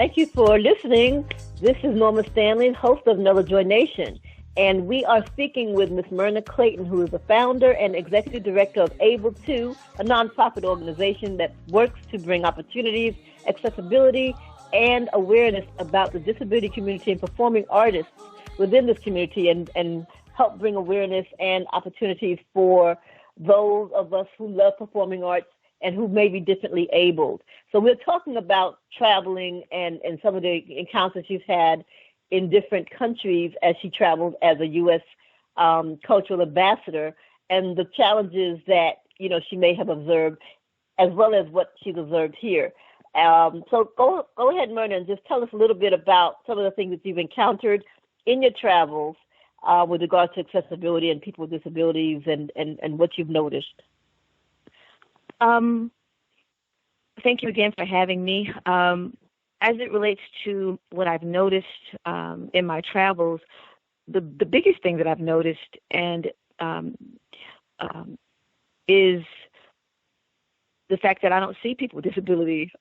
Thank you for listening. This is Norma Stanley, host of Nella-Joi Nation, and we are speaking with Ms. Myrna Clayton, who is the founder and executive director of Able To, a nonprofit organization that works to bring opportunities, accessibility, and awareness about the disability community and performing artists within this community, and help bring awareness and opportunities for those of us who love performing arts and who may be differently abled. So we're talking about traveling and some of the encounters she's had in different countries as she travels as a U.S. Cultural ambassador, and the challenges that, she may have observed, as well as what she's observed here. So go ahead, Myrna, and just tell us a little bit about some of the things that you've encountered in your travels with regards to accessibility and people with disabilities and what you've noticed. Thank you again for having me. As it relates to what I've noticed in my travels, the biggest thing that I've noticed is the fact that I don't see people with disability,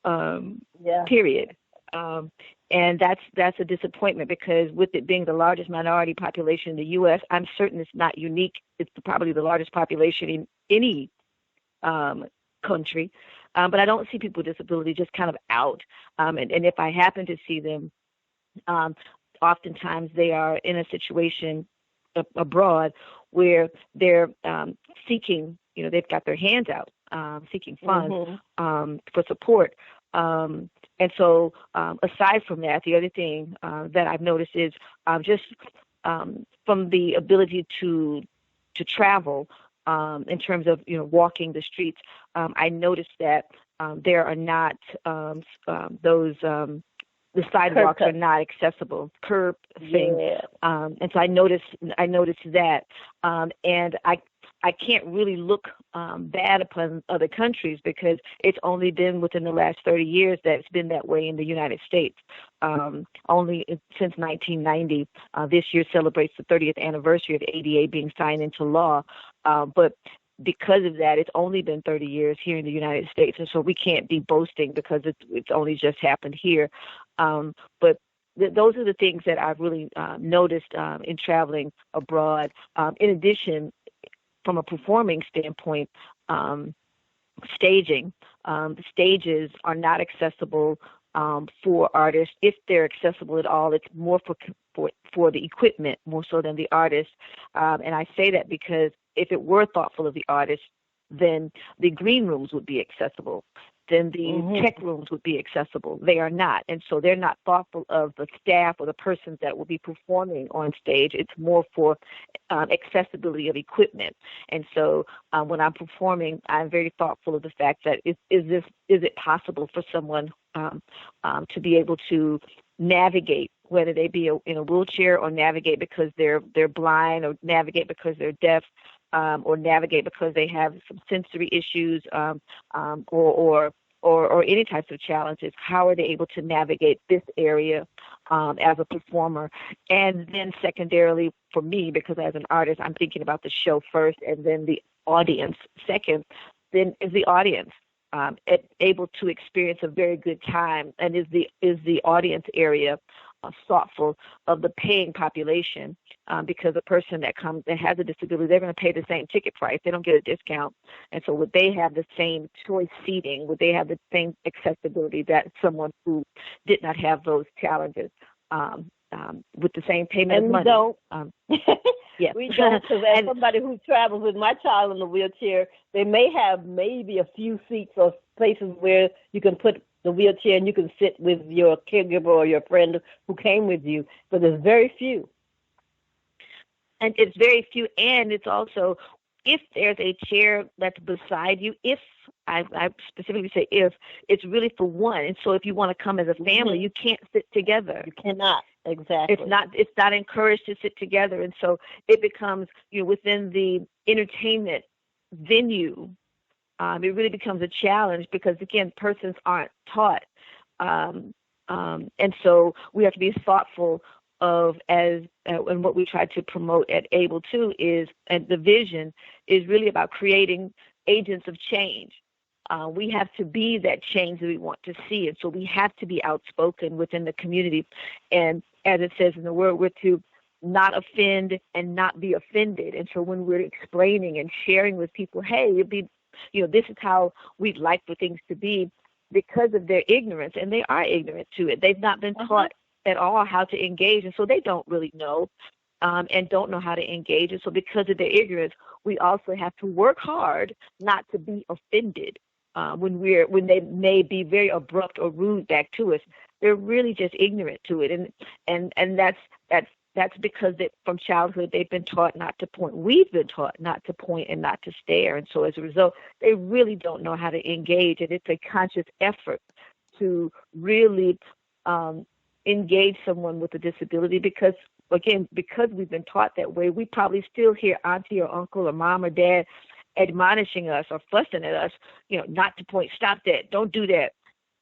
period. And that's a disappointment, because with it being the largest minority population in the U.S., I'm certain it's not unique. It's probably the largest population in any country. But I don't see people with disability just kind of out. And if I happen to see them, oftentimes they are in a situation abroad where they're seeking, they've got their hands out, seeking funds for support. And so aside from that, the other thing that I've noticed is just from the ability to travel, in terms of, walking the streets, I noticed that there are not the sidewalks are not accessible, curb thing. Yeah. And so I noticed that. And I can't really look bad upon other countries, because it's only been within the last 30 years that it's been that way in the United States. Only since 1990, this year celebrates the 30th anniversary of ADA being signed into law. But because of that, it's only been 30 years here in the United States. And so we can't be boasting because it's only just happened here. But those are the things that I've really noticed in traveling abroad. In addition, from a performing standpoint, staging. The stages are not accessible for artists. If they're accessible at all, it's more for the equipment, more so than the artist. And I say that because if it were thoughtful of the artist, then the green rooms would be accessible. Then the tech rooms would be accessible. They are not. And so they're not thoughtful of the staff or the persons that will be performing on stage. It's more for accessibility of equipment. And so when I'm performing, I'm very thoughtful of the fact that is it possible for someone to be able to navigate, whether they be in a wheelchair or navigate because they're blind, or navigate because they're deaf, or navigate because they have some sensory issues, or any types of challenges. How are they able to navigate this area as a performer? And then secondarily, for me, because as an artist, I'm thinking about the show first and then the audience second, then is the audience able to experience a very good time, and is the audience area thoughtful of the paying population, because a person that has a disability, they're going to pay the same ticket price. They don't get a discount. And so would they have the same choice seating? Would they have the same accessibility that someone who did not have those challenges with the same payment of money? Don't. Yeah. We don't, because as somebody who travels with my child in a wheelchair, they may have maybe a few seats or places where you can put the wheelchair and you can sit with your caregiver or your friend who came with you, but there's very few. And it's very few, and it's also, if there's a chair that's beside you, if, I specifically say if, it's really for one. And so if you want to come as a family, you can't sit together. You cannot. Exactly. It's not encouraged to sit together. And so it becomes, within the entertainment venue, it really becomes a challenge because, again, persons aren't taught. And so we have to be thoughtful of, and what we try to promote at Able To is, and the vision is really about creating agents of change. We have to be that change that we want to see. And so we have to be outspoken within the community. And as it says in the word, we're to not offend and not be offended. And so when we're explaining and sharing with people, hey, it'd be, this is how we'd like for things to be, because of their ignorance, and they are ignorant to it. They've not been taught at all how to engage, and so they don't really know and don't know how to engage. And so because of their ignorance, we also have to work hard not to be offended when they may be very abrupt or rude back to us. They're really just ignorant to it, and that's because from childhood they've been taught not to point. We've been taught not to point and not to stare, and so as a result, they really don't know how to engage. And it's a conscious effort to really engage someone with a disability, because we've been taught that way. We probably still hear auntie or uncle or mom or dad admonishing us or fussing at us, not to point, stop that, don't do that.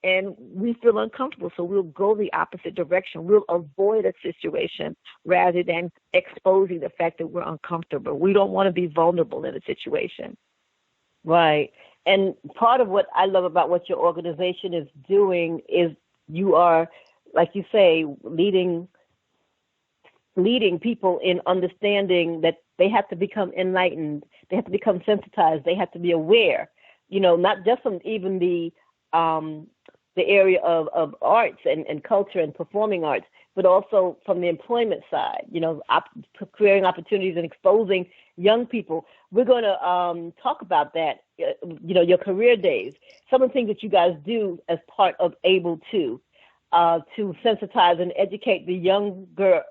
And we feel uncomfortable, so we'll go the opposite direction. We'll avoid a situation rather than exposing the fact that we're uncomfortable. We don't want to be vulnerable in a situation. Right. And part of what I love about what your organization is doing is you are, like you say, leading people in understanding that they have to become enlightened, they have to become sensitized, they have to be aware, not just from even the area of arts and culture and performing arts, but also from the employment side, creating opportunities and exposing young people. We're going to talk about that, your career days, some of the things that you guys do as part of Able to sensitize and educate the younger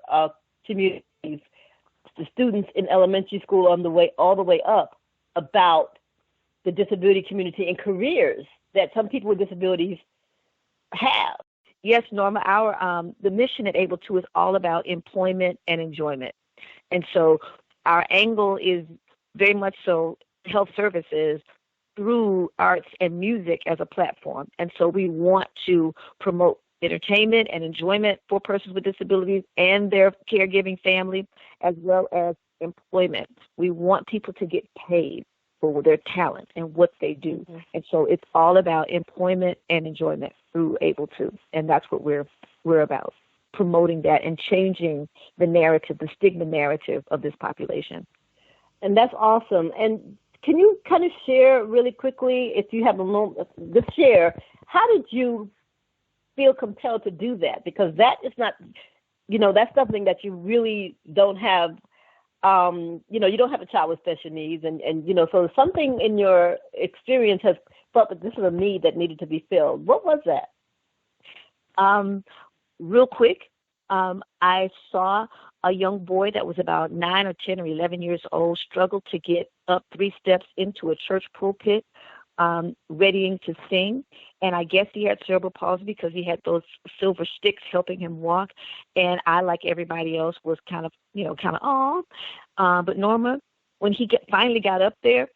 communities, the students in elementary school all the way up, about the disability community and careers that some people with disabilities have. Yes, Norma, the mission at Able To is all about employment and enjoyment. And so our angle is very much so health services through arts and music as a platform. And so we want to promote entertainment and enjoyment for persons with disabilities and their caregiving family, as well as employment. We want people to get paid for their talent and what they do. And so it's all about employment and enjoyment through Able To. And that's what we're about, promoting that and changing the narrative, the stigma narrative of this population. And that's awesome. And can you kind of share really quickly, if you have a moment, just share, how did you feel compelled to do that? Because that is not, that's something that you really don't have. You don't have a child with special needs, and so something in your experience has felt that this is a need that needed to be filled. What was that? Real quick, I saw a young boy that was about 9 or 10 or 11 years old struggle to get up 3 steps into a church pulpit, readying to sing. And I guess he had cerebral palsy because he had those silver sticks helping him walk. And I, like everybody else, was kind of, aw. But Norma, when he finally got up there,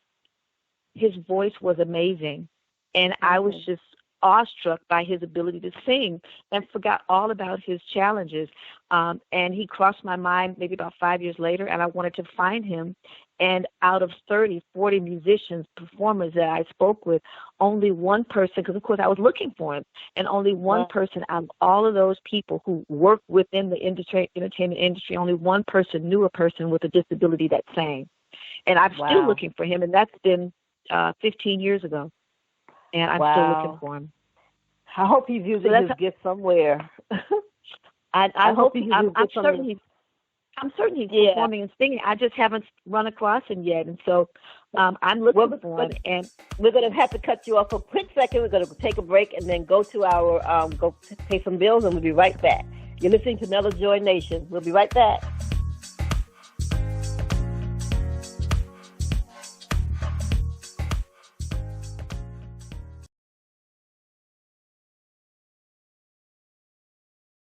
his voice was amazing. And I was just awestruck by his ability to sing and forgot all about his challenges. And he crossed my mind maybe about 5 years later, and I wanted to find him. And out of 30, 40 musicians, performers that I spoke with, only one person, because of course I was looking for him, and only one person out of all of those people who work within the entertainment industry, only one person knew a person with a disability that sang. And I'm still looking for him, and that's been 15 years ago. And I'm still looking for him. I hope he's using his gift somewhere. I hope I'm certain he's performing and singing. I just haven't run across him yet, and so I'm looking for him. And we're going to have to cut you off for a quick second. We're going to take a break and then go to our go pay some bills, and we'll be right back. You're listening to Nella-Joi Nation. We'll be right back.